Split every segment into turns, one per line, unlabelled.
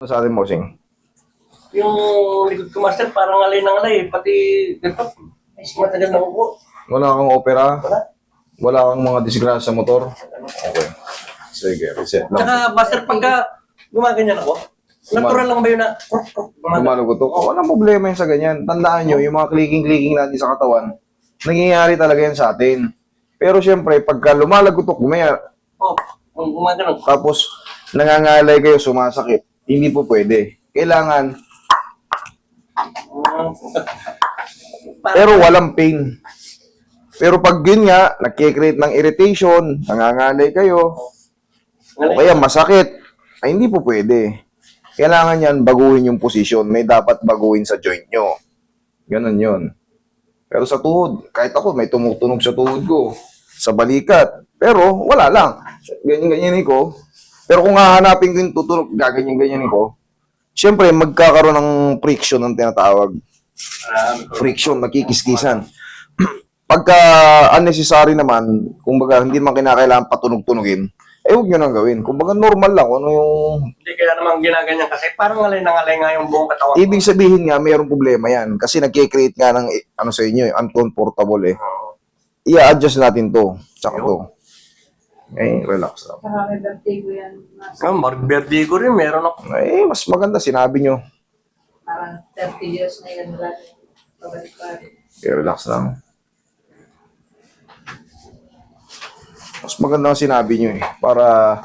Sa atin, bossing.
Yung likod ko, master, parang alay ng alay. Pati, ganito, matagal na upo.
Wala kang opera?
Wala.
Wala kang mga disgrasya sa motor? Okay. Sige, reset lang.
Tsaka, master, pagka gumaganyan ako, natural lang ba yun na,
Lumalugotok. Walang problema yun sa ganyan. Tandaan nyo, yung mga clicking-clicking natin sa katawan, nangyayari talaga yan sa atin. Pero syempre, pagka lumalagotok,
gumaganon.
tapos nangangalay kayo, sumasakit, hindi po pwede. Kailangan, pero walang pain. Pero pag yun nga, nagkikreate ng irritation, nangangalay kayo, o kaya masakit, ay hindi po pwede. Kailangan yan baguhin yung posisyon. May dapat baguhin sa joint nyo. Ganun yun. Pero sa tuhod, kahit ako, may tumutunog sa tuhod ko. Sa balikat. Pero wala lang. Ganyan-ganyanin ko. Pero kung hahanapin ko yung tutunog, gaganyan-ganyanin ko, siyempre, magkakaroon ng friction ang tinatawag. Friction, magkikiskisan. Pagka unnecessary naman, kumbaga hindi man kinakailangan patunog-tunugin, huwag nyo nang gawin. Kumbaga normal lang, ano yung...
Hindi kaya naman ginaganyan kasi parang alay ng alay nga yung buong katawan.
Ibig sabihin nga, mayroong problema yan. Kasi nagkikreate nga ng, ano sa inyo, uncomfortable eh. I-adjust natin to. Tsaka to. Relax lang.
Saka may vertigo yan.
Vertigo rin, meron ako.
Mas maganda, sinabi nyo.
Parang 30 years na yan lagi. Pabalik-balik.
Relax lang. Mas maganda ang sinabi nyo eh. Para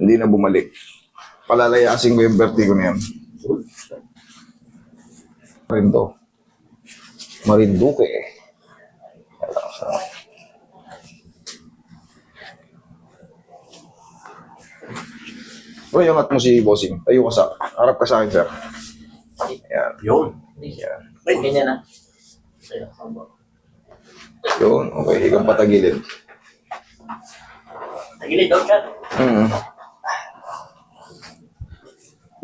hindi na bumalik. Palalayasin ko yung vertigo na yan. Marinduque. Relax lang. Bro, angat mo si Bossing. Tayo ka sa, harap ka sa akin, sir. Yan.
Yun.
Yan.
Ay, ganyan na.
Yun, okay. Ikang patagilid.
Tagilid daw siya.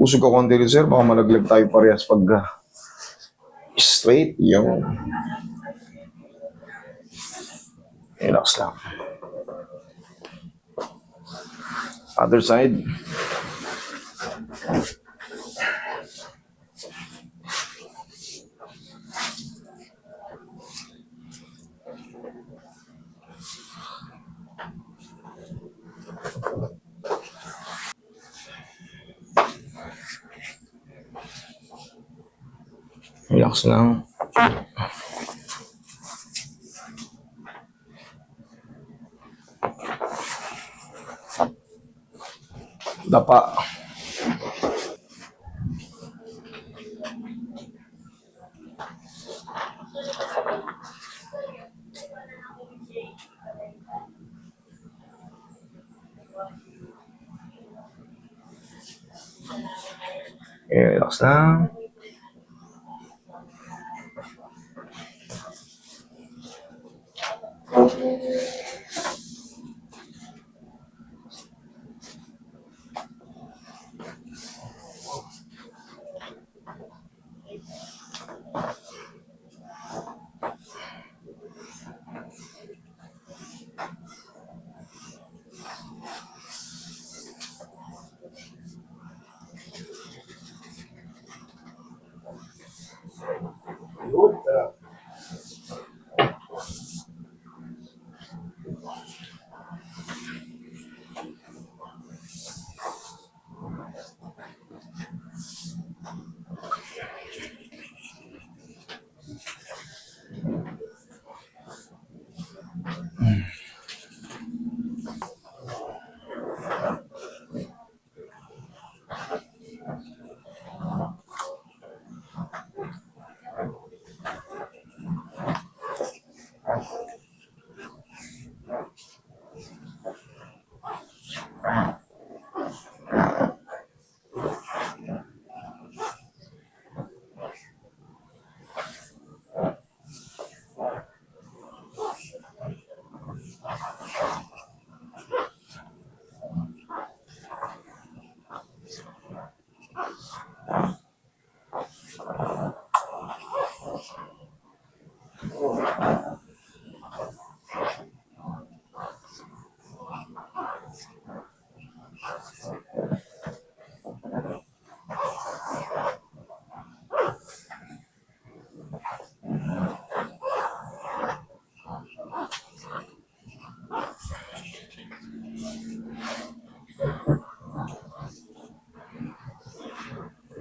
Usog ka konti rin, sir. Baka malaglag tayo parehas pag straight. Yun. Relax lang. Other side. Relax lang. Dapa. Relax lang.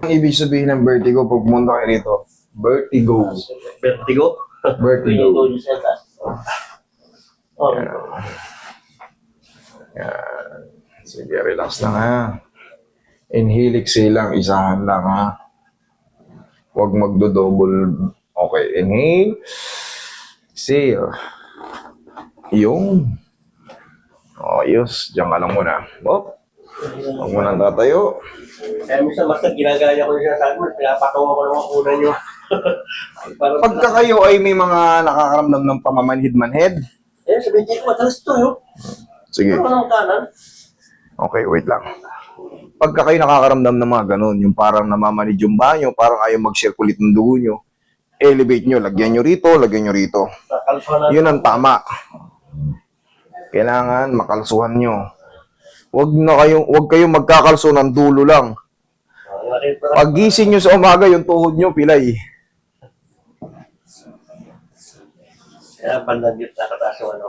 Ang ibig sabihin ng vertigo pag pumunta kayo rito? Vertigo.
Vertigo.
Vertigo.
Oh.
Yan. Sige, relax lang ha. Inhale, exhale lang. Isahan lang ha. Huwag magdo-double. Okay, inhale. Exhale. Yung. Oh, yes. Diyan ka lang muna. Huwag mo nang tatayo.
Kaya minsan basta ginagaya ko yung sinasabi mo, pinapatawa ko naman una nyo. Parang,
Pagka kayo ay may mga nakakaramdam ng pamamanhid-manhid.
sabihin ko, matalas to yun.
Sige.
Ano ng kanan?
Okay, wait lang. Pagka kayo nakakaramdam ng mga ganun, yung parang namamanid yung banyo, parang ayaw mag-circulate ng dugo nyo, elevate nyo, lagyan nyo rito, lagyan nyo rito.
Nakalsuhan
Yun ang tama. Kailangan makalsuhan nyo. Huwag kayong magkakalso ng dulo lang. Pag gising nyo sa umaga, yung tuhod nyo, pilay.
Kaya bandagit nakataas yung ano.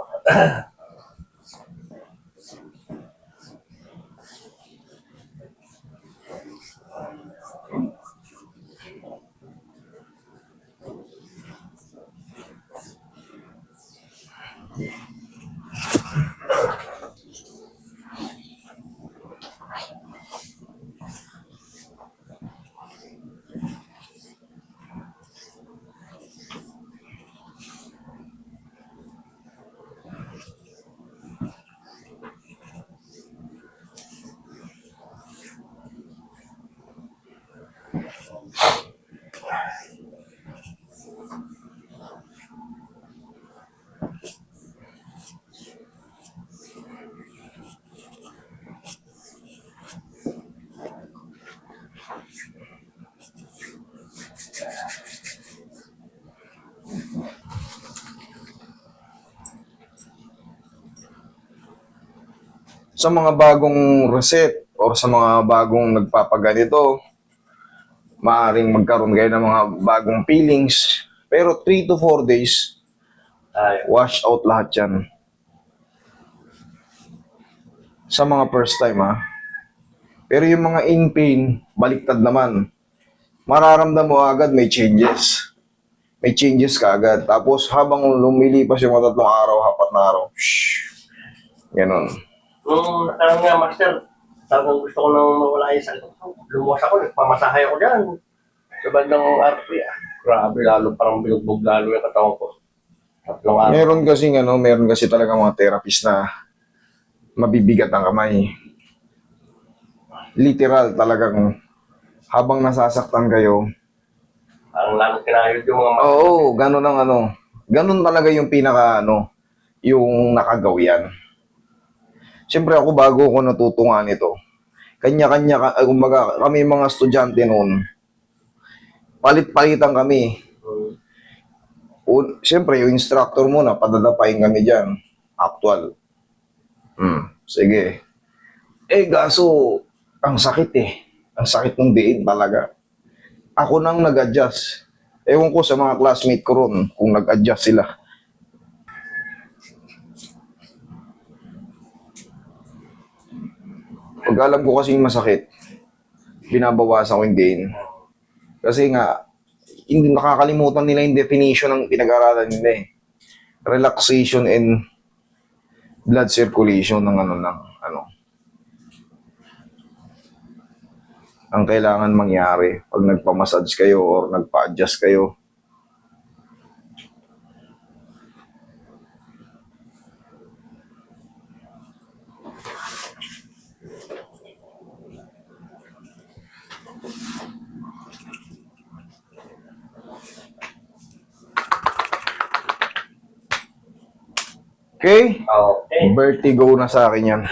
Sa mga bagong reset or sa mga bagong nagpapaganito, maaaring magkaroon kayo ng mga bagong feelings. Pero 3 to 4 days,
Ay,
wash out lahat yan. Sa mga first time ha. Pero yung mga in pain, baliktad naman. Mararamdam mo agad may changes. May changes ka agad. Tapos habang lumilipas yung mga 3 araw, 4 na araw, ganon.
nung nakarang nga, master, talagang gusto ko nang mawala yung sakit. Lumuwas ako, nagpamasahay ako dyan. Sa bandang RP, Grabe, lalo parang binugbog lalo yung katawan ko. 3 araw.
Meron kasi talaga mga therapist na mabibigat ang kamay. Literal talagang habang nasasaktan kayo.
Parang lalo kinahid yung mga
Oo, ganun ang ganun talaga yung yung nakagawian. Siyempre ako bago ko natutungan ito, kumbaga kami mga estudyante noon, palit-palitan kami. Siyempre yung instructor muna, padadapain kami dyan. Actual. Sige. Gaso, ang sakit Ang sakit ng diin talaga. Ako nang nag-adjust. Ewan ko sa mga classmate ko ron, kung nag-adjust sila. Pag alam ko kasi yung masakit, binabawasan ko yung gain. Kasi nga, hindi nakakalimutan nila yung definition ng pinag-aralan nila Relaxation and blood circulation ng ang kailangan mangyari pag nagpa-massage kayo or nagpa-adjust kayo. Okay?
Okay.
Vertigo na sa akin yan.